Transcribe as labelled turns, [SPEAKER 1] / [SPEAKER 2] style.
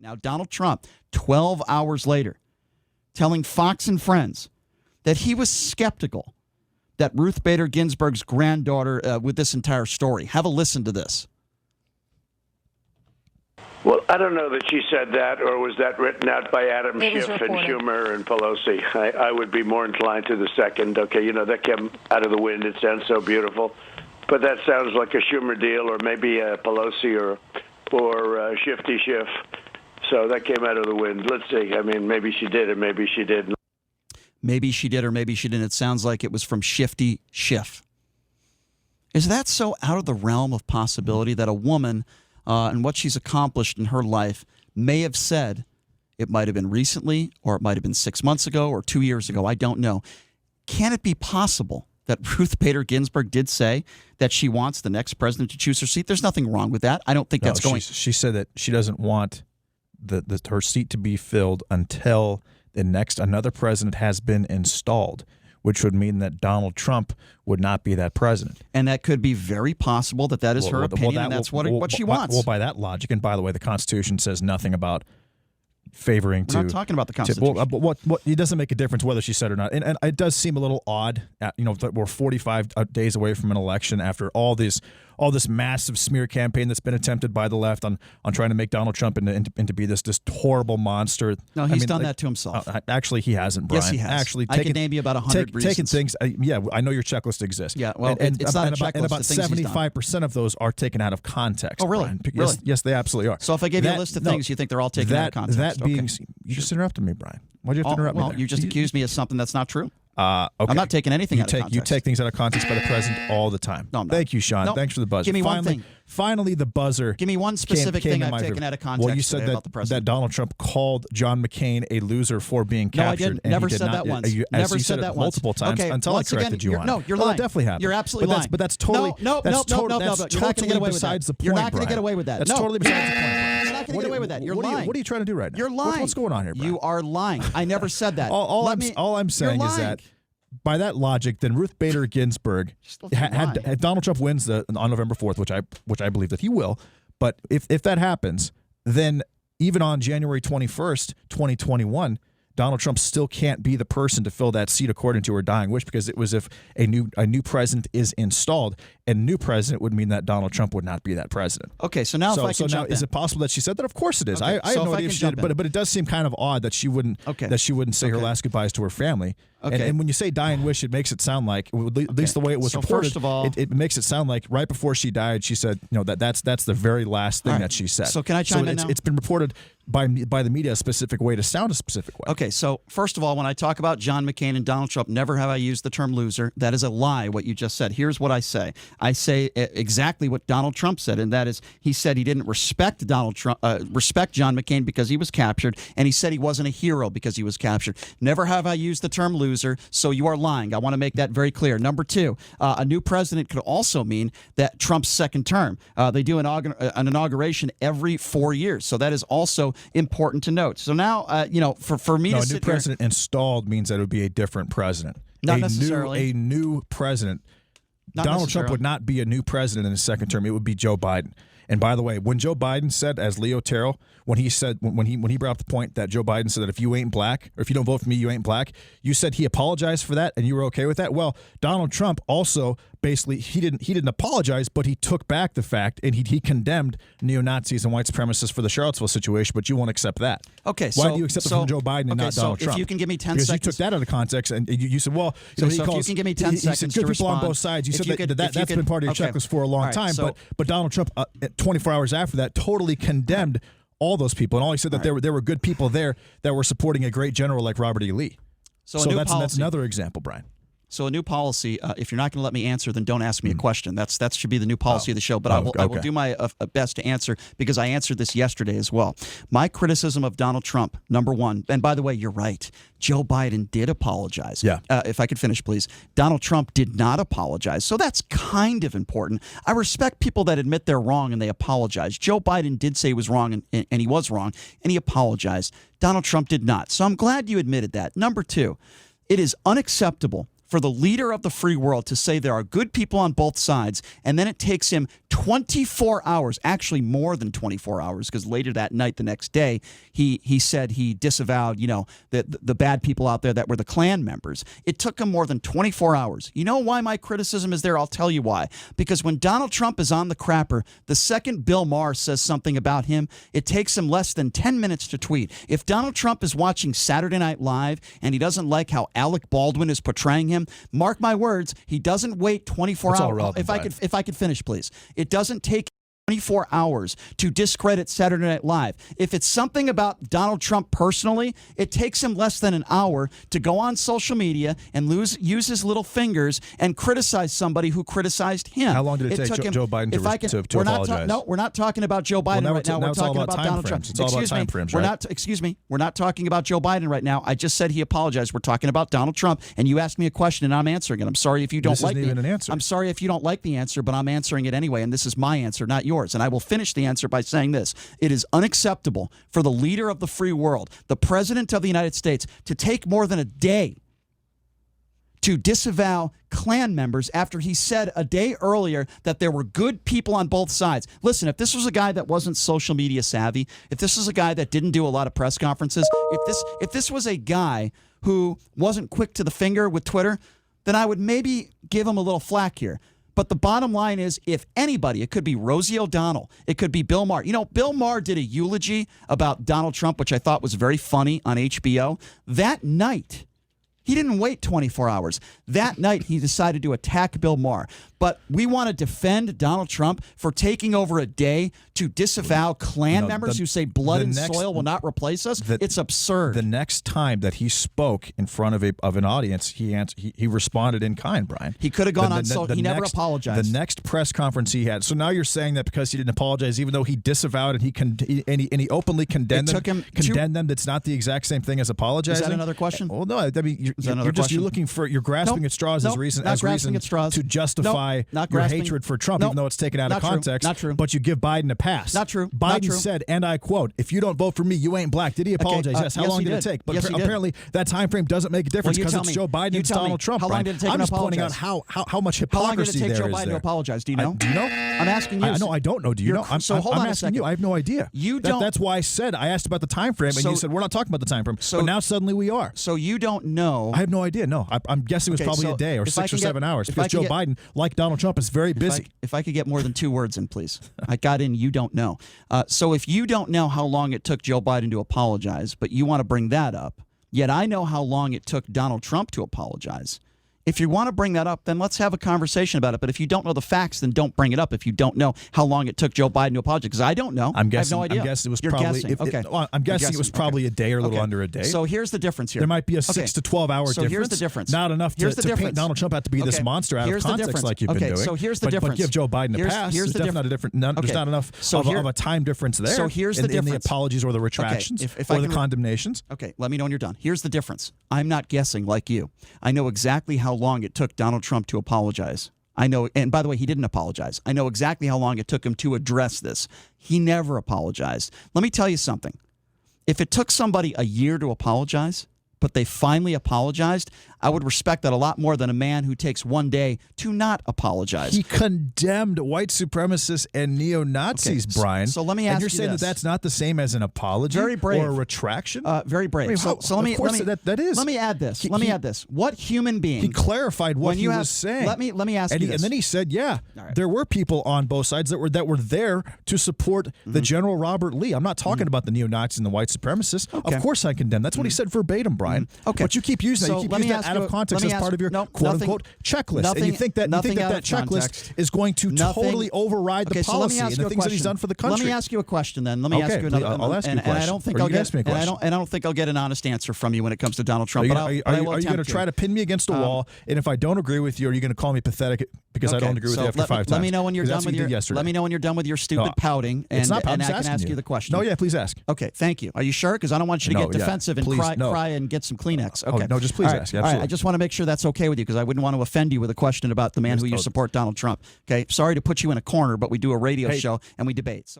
[SPEAKER 1] Now, Donald Trump, 12 hours later, telling Fox and Friends that he was skeptical that Ruth Bader Ginsburg's granddaughter with this entire story. Have a listen to this.
[SPEAKER 2] Well, I don't know that she said that, or was that written out by Adam Schiff and Schumer and Pelosi? I would be more inclined to the second. Okay, that came out of the wind. It sounds so beautiful. But that sounds like a Schumer deal, or maybe a Pelosi or Shifty Schiff. So that came out of the wind. Let's see. I mean, maybe she did, and maybe she didn't.
[SPEAKER 1] Maybe she did, or maybe she didn't. It sounds like it was from Shifty Schiff. Is that so out of the realm of possibility that a woman and what she's accomplished in her life may have said, it might have been recently, or it might have been 6 months ago or 2 years ago, I don't know. Can it be possible that Ruth Bader Ginsburg did say that she wants the next president to choose her seat? There's nothing wrong with that. I don't think that's going.
[SPEAKER 3] She said that she doesn't want her seat to be filled until another president has been installed, which would mean that Donald Trump would not be that president.
[SPEAKER 1] And that could be very possible that is her opinion, and that's what she wants.
[SPEAKER 3] Well, by that logic, and by the way, the Constitution says nothing about favoring
[SPEAKER 1] We're not talking about the Constitution.
[SPEAKER 3] But what it doesn't make a difference whether she said or not. And it does seem a little odd, that we're 45 days away from an election after all this massive smear campaign that's been attempted by the left on trying to make Donald Trump into be this horrible monster.
[SPEAKER 1] No, he's done that to himself.
[SPEAKER 3] Actually, he hasn't, Brian.
[SPEAKER 1] Yes, he has.
[SPEAKER 3] Actually,
[SPEAKER 1] I can name you about 100 reasons.
[SPEAKER 3] Taking things, I know your checklist exists.
[SPEAKER 1] Yeah, well, it's not a checklist.
[SPEAKER 3] And about 75% of those are taken out of context.
[SPEAKER 1] Oh, really?
[SPEAKER 3] Brian.
[SPEAKER 1] Really?
[SPEAKER 3] Yes, they absolutely are.
[SPEAKER 1] So if I gave you a list of things, you think they're all taken out of context?
[SPEAKER 3] That being, you just interrupted me, Brian. Why'd you have to interrupt me there?
[SPEAKER 1] You just accused me of something that's not true.
[SPEAKER 3] Okay.
[SPEAKER 1] I'm not taking anything out of context.
[SPEAKER 3] You take things out of context by the president all the time.
[SPEAKER 1] No, I'm not.
[SPEAKER 3] Thank you, Sean.
[SPEAKER 1] Nope.
[SPEAKER 3] Thanks for the buzzer.
[SPEAKER 1] Give me one thing.
[SPEAKER 3] Finally, the buzzer.
[SPEAKER 1] Give me one specific thing I've taken out of context.
[SPEAKER 3] Well, you said that Donald Trump called John McCain a loser for being captured.
[SPEAKER 1] No, I didn't.
[SPEAKER 3] And
[SPEAKER 1] Never
[SPEAKER 3] he did
[SPEAKER 1] said
[SPEAKER 3] not,
[SPEAKER 1] that once.
[SPEAKER 3] You said it multiple times until I corrected you on it.
[SPEAKER 1] No, you're lying.
[SPEAKER 3] That definitely happened.
[SPEAKER 1] You're absolutely lying.
[SPEAKER 3] But that's totally
[SPEAKER 1] no. You're not going to get away with that. You're not going to get away with that.
[SPEAKER 3] That's totally besides the point.
[SPEAKER 1] You're not going to get away with that. You're lying.
[SPEAKER 3] What are you trying to do right now?
[SPEAKER 1] You're lying.
[SPEAKER 3] What's going on here, Brian?
[SPEAKER 1] You are lying. I never said that.
[SPEAKER 3] All I'm saying is that, by that logic, then Ruth Bader Ginsburg had Donald Trump wins on November 4th, which I believe that he will. But if that happens, then even on January 21st, 2021, Donald Trump still can't be the person to fill that seat according to her dying wish, because it was if a new president is installed, and new president would mean that Donald Trump would not be that president.
[SPEAKER 1] Okay, so now
[SPEAKER 3] is it possible that she said that? Of course it is.
[SPEAKER 1] Okay,
[SPEAKER 3] I have no idea if she did, but it does seem kind of odd that she wouldn't say her last goodbyes to her family. Okay. And when you say dying wish, it makes it sound like, at least the way it was reported,
[SPEAKER 1] first of all,
[SPEAKER 3] it makes it sound like right before she died, she said, that's the very last thing that she said.
[SPEAKER 1] So can I chime in now?
[SPEAKER 3] It's been reported by the media a specific way to sound a specific way.
[SPEAKER 1] Okay, so first of all, when I talk about John McCain and Donald Trump, never have I used the term loser. That is a lie, what you just said. Here's what I say. I say exactly what Donald Trump said, and that is he said he didn't respect John McCain because he was captured, and he said he wasn't a hero because he was captured. Never have I used the term loser, so you are lying. I want to make that very clear. Number two, a new president could also mean that Trump's second term. They do an inauguration every 4 years, so that is also important to note. So now, for me to sit here,
[SPEAKER 3] a new president installed means that it would be a different president.
[SPEAKER 1] Not necessarily.
[SPEAKER 3] A new president. Donald Trump would not be a new president in his second term. It would be Joe Biden. And by the way, when Joe Biden said, as Leo Terrell, when he brought up the point that Joe Biden said that if you ain't black, or if you don't vote for me, you ain't black, you said he apologized for that and you were okay with that. Well, Donald Trump also basically he didn't apologize, but he took back the fact and he condemned neo-Nazis and white supremacists for the Charlottesville situation. But you won't accept that.
[SPEAKER 1] Okay,
[SPEAKER 3] why do you accept it from Joe Biden and not Donald Trump?
[SPEAKER 1] If you can give me 10
[SPEAKER 3] because
[SPEAKER 1] seconds,
[SPEAKER 3] you took that out of context and you said, well,
[SPEAKER 1] if you can give me 10 seconds,
[SPEAKER 3] he said good people on both sides. You said that's been part of your checklist for a long time. But Donald Trump, 24 hours after that, totally condemned all those people, and all he said that there were good people there that were supporting a great general like Robert E. Lee. So that's another example, Brian.
[SPEAKER 1] So a new policy, if you're not going to let me answer, then don't ask me a question. That should be the new policy of the show. But I will do my best to answer, because I answered this yesterday as well. My criticism of Donald Trump, number one, and by the way, you're right. Joe Biden did apologize.
[SPEAKER 3] Yeah.
[SPEAKER 1] If I could finish, please. Donald Trump did not apologize. So that's kind of important. I respect people that admit they're wrong and they apologize. Joe Biden did say he was wrong, and he was wrong, and he apologized. Donald Trump did not. So I'm glad you admitted that. Number two, it is unacceptable for the leader of the free world to say there are good people on both sides, and then it takes him 24 hours, actually more than 24 hours, because later that night, the next day, he said he disavowed, the bad people out there that were the Klan members. It took him more than 24 hours. You know why my criticism is there? I'll tell you why. Because when Donald Trump is on the crapper, the second Bill Maher says something about him, it takes him less than 10 minutes to tweet. If Donald Trump is watching Saturday Night Live and he doesn't like how Alec Baldwin is portraying him, mark my words, he doesn't wait 24 hours. If I could finish, please. It doesn't take 24 hours to discredit Saturday Night Live. If it's something about Donald Trump personally, it takes him less than an hour to go on social media and use his little fingers and criticize somebody who criticized him.
[SPEAKER 3] How long did it take Joe Biden to apologize?
[SPEAKER 1] No, we're not talking about Joe Biden right now. We're talking about Donald Trump.
[SPEAKER 3] It's all about time frames, right?
[SPEAKER 1] Excuse me. We're not talking about Joe Biden right now. I just said he apologized. We're talking about Donald Trump, and you asked me a question, and I'm answering it. I'm sorry if you don't like it.
[SPEAKER 3] This isn't even an answer.
[SPEAKER 1] I'm sorry if you don't like the answer, but I'm answering it anyway, and this is my answer, not yours. And I will finish the answer by saying this. It is unacceptable for the leader of the free world, the president of the United States, to take more than a day to disavow Klan members after he said a day earlier that there were good people on both sides. Listen, if this was a guy that wasn't social media savvy, if this was a guy that didn't do a lot of press conferences, if this was a guy who wasn't quick to the finger with Twitter, then I would maybe give him a little flack here. But the bottom line is, if anybody, it could be Rosie O'Donnell, it could be Bill Maher. Bill Maher did a eulogy about Donald Trump, which I thought was very funny on HBO. That night, he didn't wait 24 hours. That night, he decided to attack Bill Maher. But we want to defend Donald Trump for taking over a day to disavow Klan members who say blood and soil will not replace us. It's absurd.
[SPEAKER 3] The next time that he spoke in front of an audience, he responded in kind, Brian.
[SPEAKER 1] He could have gone on social. He never apologized.
[SPEAKER 3] The next press conference he had. So now you're saying that because he didn't apologize, even though he disavowed and he openly condemned them, that's not the exact same thing as apologizing?
[SPEAKER 1] Is that another question?
[SPEAKER 3] Well, no. I mean, you're grasping at straws as reason to justify your hatred for Trump, even though it's taken out of context.
[SPEAKER 1] Not true.
[SPEAKER 3] But you give Biden a pass.
[SPEAKER 1] Not true.
[SPEAKER 3] Biden said, and I quote, "If you don't vote for me, you ain't black." Did he apologize? Yes. How long did it take? But apparently that time frame doesn't make a difference because it's Joe Biden and Donald Trump.
[SPEAKER 1] How long did it take him to apologize?
[SPEAKER 3] I'm just pointing out how much hypocrisy there is.
[SPEAKER 1] How long did it take Joe Biden to apologize? Do you know?
[SPEAKER 3] Do you know?
[SPEAKER 1] I'm asking you.
[SPEAKER 3] No, I don't know. Do you know? I'm asking you. I have no idea. That's why I asked about the time frame, and you said we're not talking about the time frame. But now suddenly we are.
[SPEAKER 1] So you don't know?
[SPEAKER 3] I have no idea. No, I'm guessing it was probably a day or 6 or 7 hours because Joe Biden, like Donald Trump, is very busy.
[SPEAKER 1] If I could get more than 2 words in, please. I got in, you don't know. So if you don't know how long it took Joe Biden to apologize, but you want to bring that up, yet I know how long it took Donald Trump to apologize. If you want to bring that up, then let's have a conversation about it. But if you don't know the facts, then don't bring it up if you don't know how long it took Joe Biden to apologize. Because I don't know. I have no idea.
[SPEAKER 3] I'm guessing it was
[SPEAKER 1] You're
[SPEAKER 3] probably.
[SPEAKER 1] guessing.
[SPEAKER 3] I'm guessing it was probably a day or a little under a day.
[SPEAKER 1] So here's the difference here.
[SPEAKER 3] There might be a 6 to 12 hour difference.
[SPEAKER 1] Here's the difference.
[SPEAKER 3] Not enough to paint Donald Trump out to be this monster out of context like you've been doing.
[SPEAKER 1] So here's the difference.
[SPEAKER 3] But give Joe Biden a pass. There's not enough of a time difference there.
[SPEAKER 1] So here's the difference.
[SPEAKER 3] In the apologies or the retractions or the condemnations.
[SPEAKER 1] Okay, let me know when you're done. Here's the difference. I'm not guessing like you. I know exactly how long it took Donald Trump to apologize. I know, and by the way, he didn't apologize. I know exactly how long it took him to address this. He never apologized. Let me tell you something. If it took somebody a year to apologize, but they finally apologized, I would respect that a lot more than a man who takes one day to not apologize.
[SPEAKER 3] He condemned white supremacists and neo-Nazis, Brian.
[SPEAKER 1] So let me ask you this.
[SPEAKER 3] And you're saying that that's not the same as an apology
[SPEAKER 1] or a
[SPEAKER 3] retraction?
[SPEAKER 1] Very brave. I mean, let me add this. Let me add this. What human being?
[SPEAKER 3] He clarified what he was saying.
[SPEAKER 1] Let me ask you this.
[SPEAKER 3] And then he said, there were people on both sides that were there to support the General Robert Lee. I'm not talking about the neo-Nazis and the white supremacists. Okay. Of course I condemn. That's what he said verbatim, Brian.
[SPEAKER 1] Okay.
[SPEAKER 3] But you keep using that. You keep using that out of context as part of your quote-unquote checklist. And you think that checklist is going to totally override the policy and the things that he's done for the country.
[SPEAKER 1] Let me ask you a question then. Let me ask you another.
[SPEAKER 3] I'll ask you a question.
[SPEAKER 1] And I don't think I'll get an honest answer from you when it comes to Donald Trump.
[SPEAKER 3] Are you going to try to pin me against a wall? And if I don't agree with you, are you going to call me pathetic because I don't agree with you after 5 times?
[SPEAKER 1] Let me know when you're done with your. Let me know when you're done with your stupid pouting, and I can ask you the question.
[SPEAKER 3] No, please ask.
[SPEAKER 1] Okay, thank you. Are you sure? Because I don't want you to get defensive and cry and get some Kleenex. Okay.
[SPEAKER 3] No, just please ask.
[SPEAKER 1] All right, I just want to make sure that's okay with you because I wouldn't want to offend you with a question about the man who you support, Donald Trump. Okay, sorry to put you in a corner, but we do a radio show and we debate.